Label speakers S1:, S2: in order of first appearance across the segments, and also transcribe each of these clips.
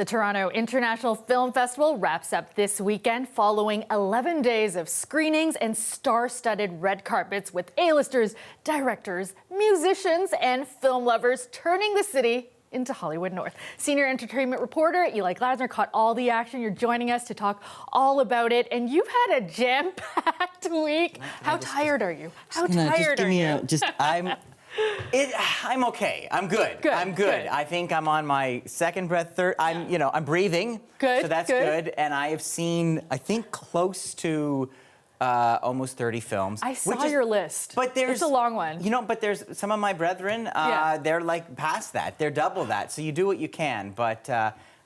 S1: The Toronto International Film Festival wraps up this weekend following 11 days of screenings and star-studded red carpets with A-listers, directors, musicians, and film lovers turning the city into Hollywood North. Senior entertainment reporter Eli Glasner caught all the action. You're joining us to talk all about it, and you've had a jam-packed week. How tired are you? How tired are you?
S2: I'm okay. I'm good. I'm good. I think I'm on my second breath, third. I'm breathing.
S1: Good.
S2: So that's good. And I have seen, I think, close to almost 30 films.
S1: I saw your list.
S2: But
S1: it's a long one.
S2: But there's some of my brethren, they're like past that. They're double that. So you do what you can. But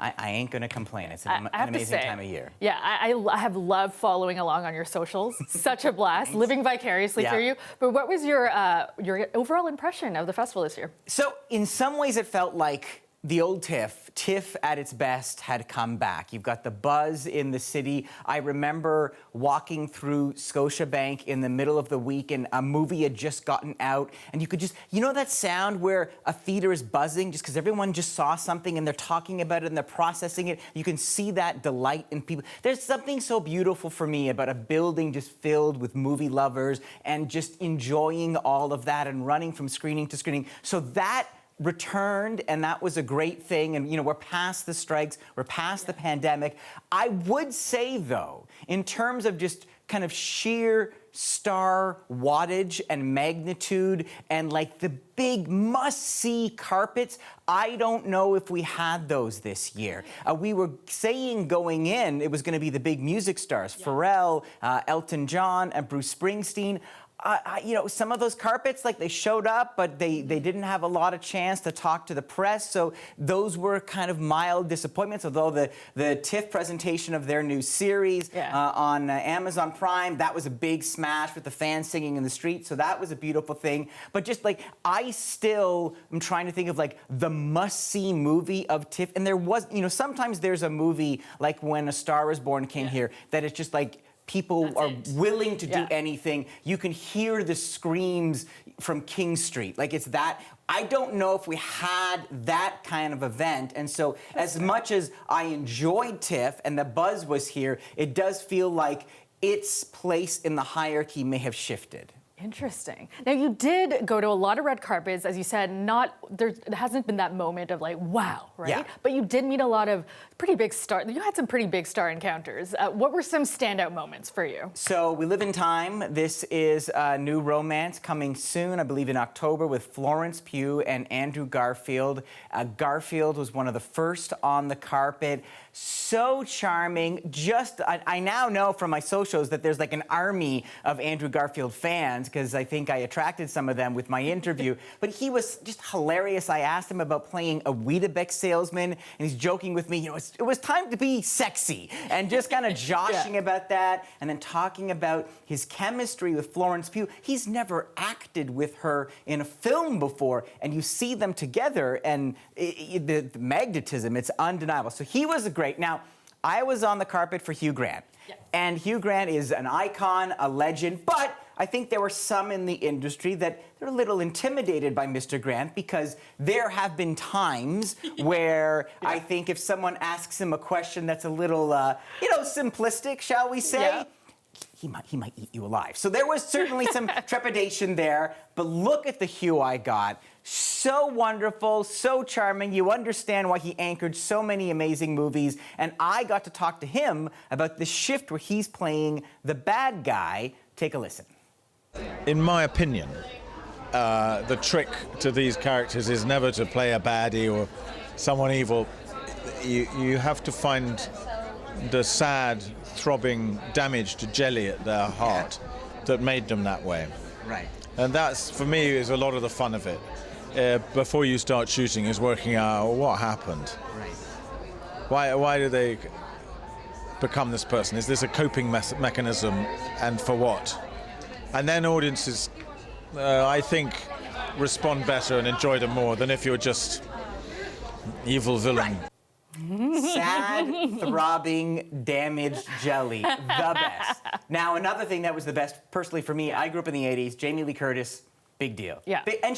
S2: I ain't going to complain. It's an amazing time of year.
S1: Yeah, I have loved following along on your socials. Such a blast, living vicariously through you. But what was your overall impression of the festival this year?
S2: So in some ways it felt like the old TIFF at its best had come back. You've got the buzz in the city. I remember walking through Scotiabank in the middle of the week and a movie had just gotten out and you could just, that sound where a theater is buzzing just because everyone just saw something and they're talking about it and they're processing it. You can see that delight in people. There's something so beautiful for me about a building just filled with movie lovers and just enjoying all of that and running from screening to screening. So that returned, and that was a great thing. And, we're past the strikes, we're past the pandemic. I would say, though, in terms of just kind of sheer star wattage and magnitude and like the big must-see carpets, I don't know if we had those this year. We were saying going in, it was going to be the big music stars, Pharrell, Elton John, and Bruce Springsteen. Some of those carpets, like they showed up, but they didn't have a lot of chance to talk to the press. So those were kind of mild disappointments, although the TIFF presentation of their new series on Amazon Prime, that was a big smash with the fans singing in the street. So that was a beautiful thing. But just like, I still am trying to think of like the must-see movie of TIFF. And there was, sometimes there's a movie like When a Star Is Born came here that it's just like, people are willing to do anything. You can hear the screams from King Street. Like it's that. I don't know if we had that kind of event. And so as much as I enjoyed TIFF and the buzz was here, it does feel like its place in the hierarchy may have shifted.
S1: Interesting. Now, you did go to a lot of red carpets, as you said. There hasn't been that moment of like, wow, right?
S2: Yeah.
S1: But you did meet a lot of pretty big stars. You had some pretty big star encounters. What were some standout moments for you?
S2: So We Live in Time. This is a new romance coming soon, I believe in October, with Florence Pugh and Andrew Garfield. Garfield was one of the first on the carpet. So charming. I now know from my socials that there's like an army of Andrew Garfield fans, because I think I attracted some of them with my interview. But he was just hilarious. I asked him about playing a Weetabix salesman, and he's joking with me, it was time to be sexy, and just kind of joshing about that, and then talking about his chemistry with Florence Pugh. He's never acted with her in a film before, and you see them together, and the magnetism, it's undeniable. So he was great. Now, I was on the carpet for Hugh Grant, and Hugh Grant is an icon, a legend, but I think there were some in the industry that they're a little intimidated by Mr. Grant, because there have been times where I think if someone asks him a question that's a little, simplistic, shall we say, he might eat you alive. So there was certainly some trepidation there, but look at the Hugh I got. So wonderful, so charming. You understand why he anchored so many amazing movies. And I got to talk to him about the shift where he's playing the bad guy. Take a listen.
S3: In my opinion, the trick to these characters is never to play a baddie or someone evil. You have to find the sad, throbbing, damaged jelly at their heart that made them that way.
S2: Right.
S3: And that's, for me, is a lot of the fun of it. Before you start shooting is working out what happened.
S2: Right.
S3: Why do they become this person? Is this a coping mechanism, and for what? And then audiences, I think, respond better and enjoy them more than if you're just evil villain.
S2: Sad, throbbing, damaged jelly. The best. Now, another thing that was the best, personally for me, I grew up in the 80s, Jamie Lee Curtis, big deal.
S1: Yeah.
S2: And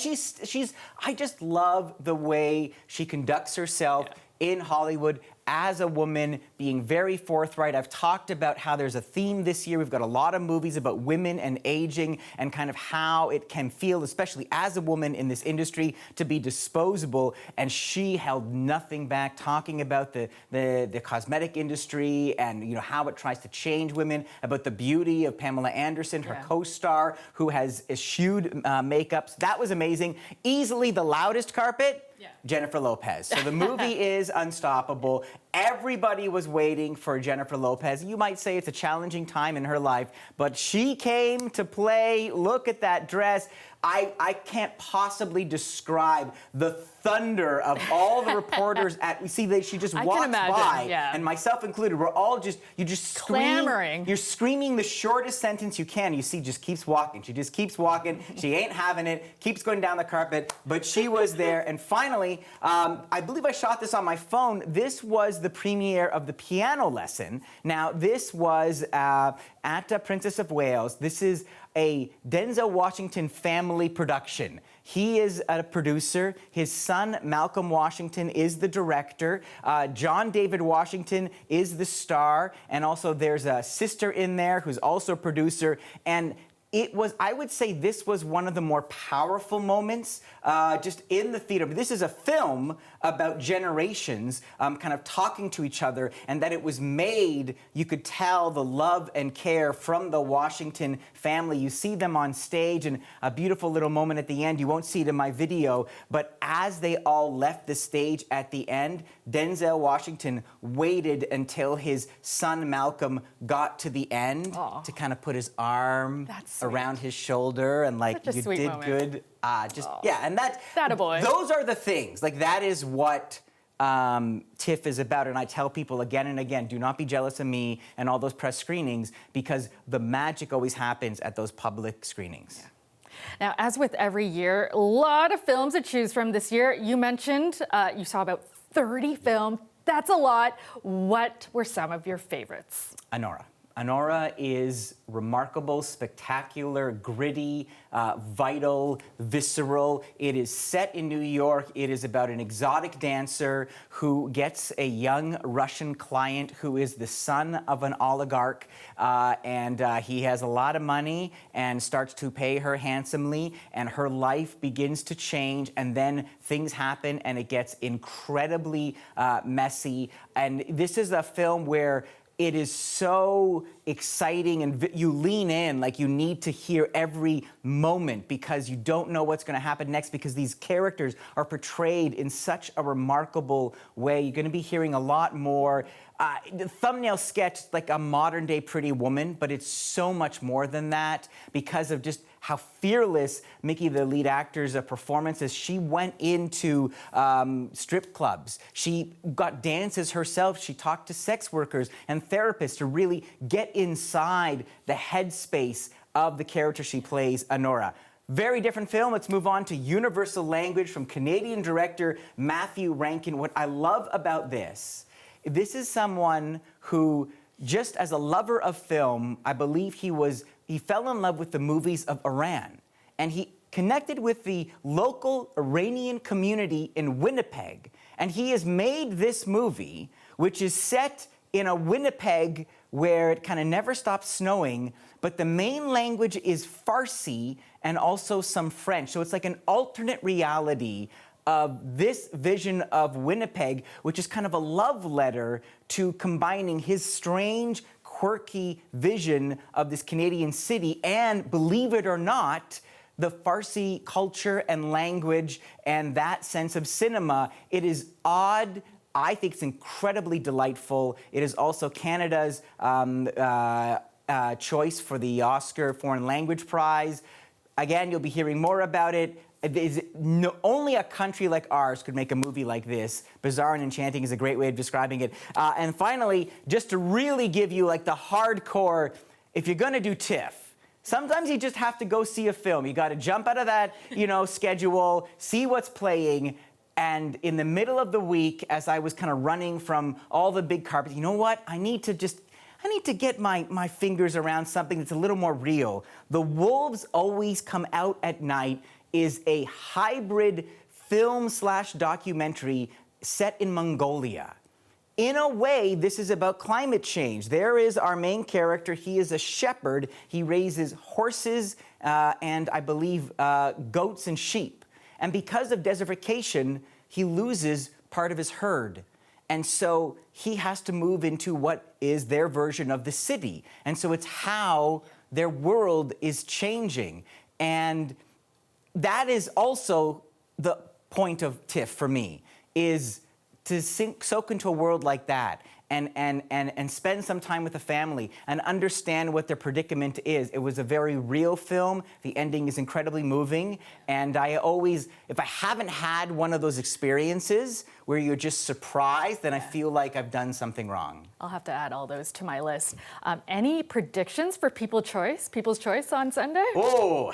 S2: I just love the way she conducts herself in Hollywood as a woman, being very forthright. I've talked about how there's a theme this year. We've got a lot of movies about women and aging and kind of how it can feel, especially as a woman in this industry, to be disposable. And she held nothing back, talking about the cosmetic industry and how it tries to change women, about the beauty of Pamela Anderson, her co-star, who has eschewed makeups. That was amazing. Easily the loudest carpet, Jennifer Lopez. So the movie is unstoppable. Everybody was waiting for Jennifer Lopez. You might say it's a challenging time in her life, but she came to play. Look at that dress. I can't possibly describe the thunder of all the reporters she just walks by, and myself included, we're all you just
S1: clamoring.
S2: You're screaming the shortest sentence you can. You see, just keeps walking. She just keeps walking. She ain't having it, keeps going down the carpet, but she was there. And finally, I believe I shot this on my phone. This was the premiere of The Piano Lesson. Now, this was at Princess of Wales. This is a Denzel Washington family production. He is a producer. His son, Malcolm Washington, is the director. John David Washington is the star. And also there's a sister in there who's also a producer. And I would say this was one of the more powerful moments just in the theater. This is a film about generations kind of talking to each other, and that it was made, you could tell the love and care from the Washington family. You see them on stage, and a beautiful little moment at the end. You won't see it in my video, but as they all left the stage at the end, Denzel Washington waited until his son Malcolm got to the end to kind of put his arm around his shoulder and you did moment. Good. And that
S1: boy.
S2: Those are the things. That is what TIFF is about. And I tell people again and again, do not be jealous of me and all those press screenings, because the magic always happens at those public screenings.
S1: Now, as with every year, a lot of films to choose from this year. You mentioned you saw about 30 films. That's a lot. What were some of your favorites?
S2: Anora. Anora is remarkable, spectacular, gritty, vital, visceral. It is set in New York. It is about an exotic dancer who gets a young Russian client who is the son of an oligarch, and he has a lot of money and starts to pay her handsomely, and her life begins to change, and then things happen, and it gets incredibly messy. And this is a film where it is so exciting, and you lean in, you need to hear every moment, because you don't know what's going to happen next, because these characters are portrayed in such a remarkable way. You're going to be hearing a lot more. The thumbnail sketch like a modern-day Pretty Woman, but it's so much more than that, because of just how fearless Mickey, the lead actor's performance is. She went into strip clubs. She got dances herself. She talked to sex workers and therapists to really get inside the headspace of the character she plays, Anora. Very different film. Let's move on to Universal Language from Canadian director Matthew Rankin. What I love about this is someone who, just as a lover of film, I believe he fell in love with the movies of Iran. And he connected with the local Iranian community in Winnipeg. And he has made this movie, which is set in a Winnipeg where it kind of never stops snowing, but the main language is Farsi and also some French. So it's like an alternate reality of this vision of Winnipeg, which is kind of a love letter to combining his strange, quirky vision of this Canadian city and, believe it or not, the Farsi culture and language and that sense of cinema. It is odd. I think it's incredibly delightful. It is also Canada's choice for the Oscar Foreign Language Prize. Again, you'll be hearing more about it. Only a country like ours could make a movie like this. Bizarre and enchanting is a great way of describing it. And finally, just to really give you the hardcore, if you're going to do TIFF, sometimes you just have to go see a film. You got to jump out of that, schedule, see what's playing. And in the middle of the week, as I was kind of running from all the big carpets, you know what? I need to get my fingers around something that's a little more real. The Wolves Always Come Out at Night is a hybrid film/documentary set in Mongolia. in a way, this is about climate change. There is our main character. He is a shepherd. He raises horses and I believe goats and sheep. And because of desertification, he loses part of his herd. And so he has to move into what is their version of the city. And so it's how their world is changing. And that is also the point of TIFF for me, is to soak into a world like that and spend some time with the family and understand what their predicament is. It was a very real film. The ending is incredibly moving. And I always, if I haven't had one of those experiences where you're just surprised, then I feel like I've done something wrong.
S1: I'll have to add all those to my list. Any predictions for People's Choice on Sunday?
S2: Oh,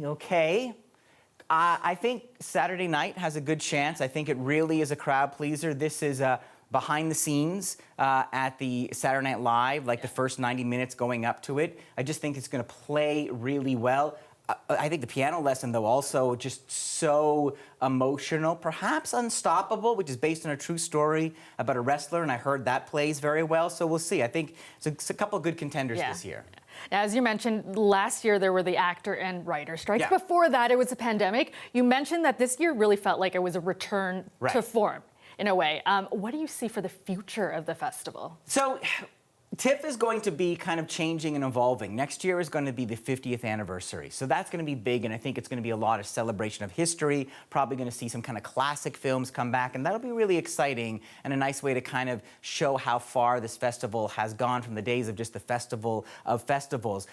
S2: okay. I think Saturday night has a good chance. I think it really is a crowd pleaser. This is behind the scenes at the Saturday Night Live, like the first 90 minutes going up to it. I just think it's going to play really well. I think the piano lesson, though, also just so emotional, perhaps Unstoppable, which is based on a true story about a wrestler, and I heard that plays very well, so we'll see. I think it's a couple of good contenders this year.
S1: Now, as you mentioned, last year there were the actor and writer strikes. Before that, it was a pandemic. You mentioned that this year really felt like it was a return to form, in a way. What do you see for the future of the festival?
S2: So, TIFF is going to be kind of changing and evolving. Next year is going to be the 50th anniversary. So that's going to be big, and I think it's going to be a lot of celebration of history, probably going to see some kind of classic films come back, and that'll be really exciting and a nice way to kind of show how far this festival has gone from the days of just the festival of festivals.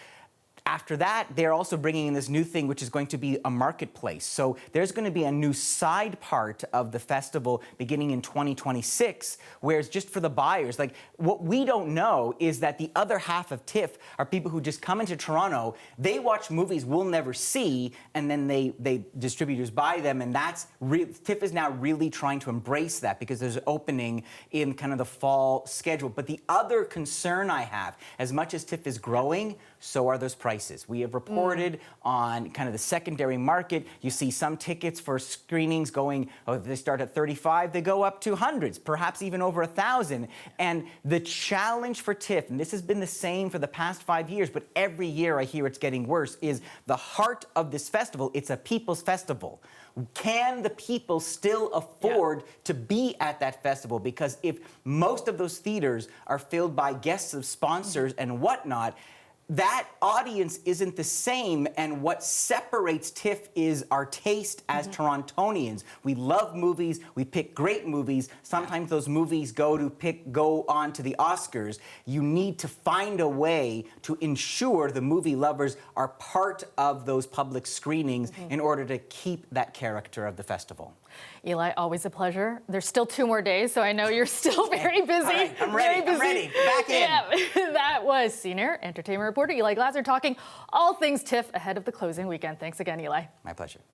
S2: After that, they're also bringing in this new thing, which is going to be a marketplace. So there's going to be a new side part of the festival beginning in 2026, where it's just for the buyers. Like, what we don't know is that the other half of TIFF are people who just come into Toronto, they watch movies we'll never see, and then they distributors buy them, and that's TIFF is now really trying to embrace that because there's an opening in kind of the fall schedule. But the other concern I have, as much as TIFF is growing, so are those prices. We have reported on kind of the secondary market. You see some tickets for screenings going, they start at $35, they go up to hundreds, perhaps even over $1,000. And the challenge for TIFF, and this has been the same for the past 5 years, but every year I hear it's getting worse, is the heart of this festival. It's a people's festival. Can the people still afford to be at that festival? Because if most of those theaters are filled by guests of sponsors and whatnot, that audience isn't the same, and what separates TIFF is our taste as Torontonians. We love movies, we pick great movies. Sometimes those movies go on to the Oscars. You need to find a way to ensure the movie lovers are part of those public screenings in order to keep that character of the festival.
S1: Eli, always a pleasure. There's still 2 more days, so I know you're still very busy.
S2: All right, I'm ready. Back in.
S1: Yeah, that was senior entertainment reporter Eli Glasner talking all things TIFF ahead of the closing weekend. Thanks again, Eli.
S2: My pleasure.